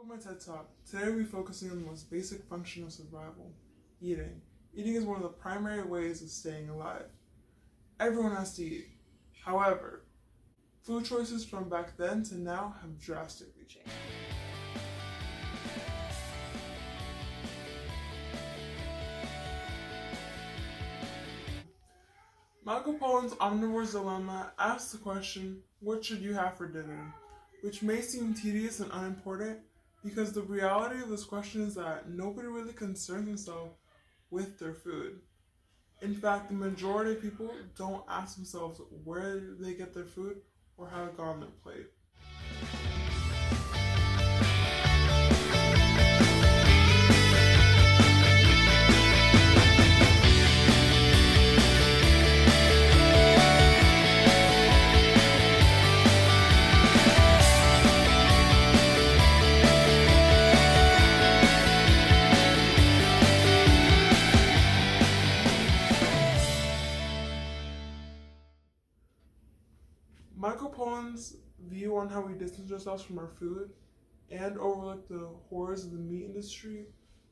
Welcome to my TED Talk. Today we'll be focusing on the most basic function of survival, eating. Eating is one of the primary ways of staying alive. Everyone has to eat. However, food choices from back then to now have drastically changed. Michael Pollan's Omnivore's Dilemma asks the question, what should you have for dinner? Which may seem tedious and unimportant because the reality of this question is that nobody really concerns themselves with their food. In fact, the majority of people don't ask themselves where they get their food or how it got on their plate. Michael Pollan's view on how we distance ourselves from our food and overlook the horrors of the meat industry,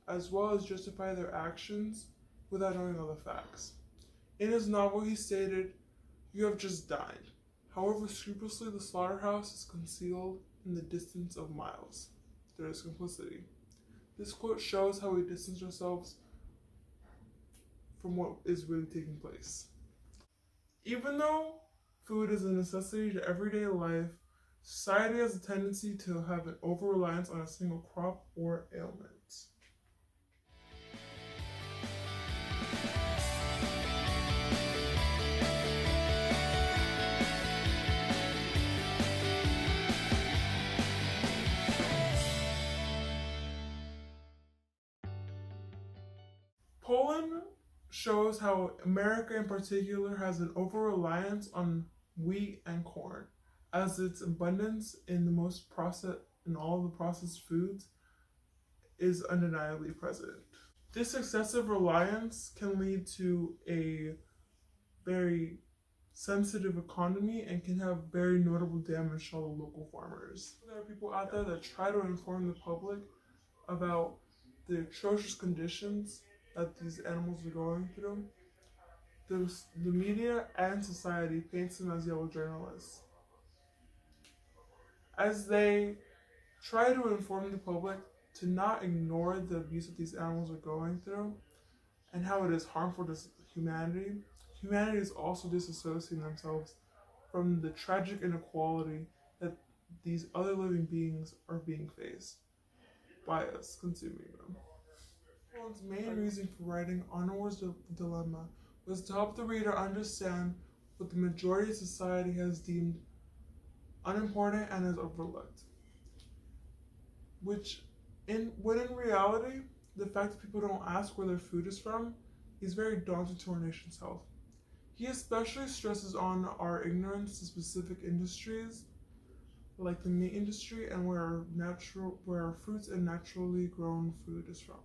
as well as justify their actions without knowing all the facts. In his novel, he stated, "You have just died. However scrupulously the slaughterhouse is concealed in the distance of miles, there is complicity." This quote shows how we distance ourselves from what is really taking place. Even though food is a necessity to everyday life, society has a tendency to have an over-reliance on a single crop or ailment. Poland shows how America in particular has an over-reliance on wheat and corn, as its abundance in all the processed foods is undeniably present. This excessive reliance can lead to a very sensitive economy and can have very notable damage to all the local farmers. There are people out there that try to inform the public about the atrocious conditions that these animals are going through. The media and society paints them as yellow journalists. As they try to inform the public to not ignore the abuse that these animals are going through and how it is harmful to humanity, humanity is also disassociating themselves from the tragic inequality that these other living beings are being faced by us consuming them. Pollan's main reason for writing Omnivore's Dilemma was to help the reader understand what the majority of society has deemed unimportant and has overlooked. When in reality, the fact that people don't ask where their food is from is very daunting to our nation's health. He especially stresses on our ignorance to specific industries like the meat industry and where our fruits and naturally grown food is from.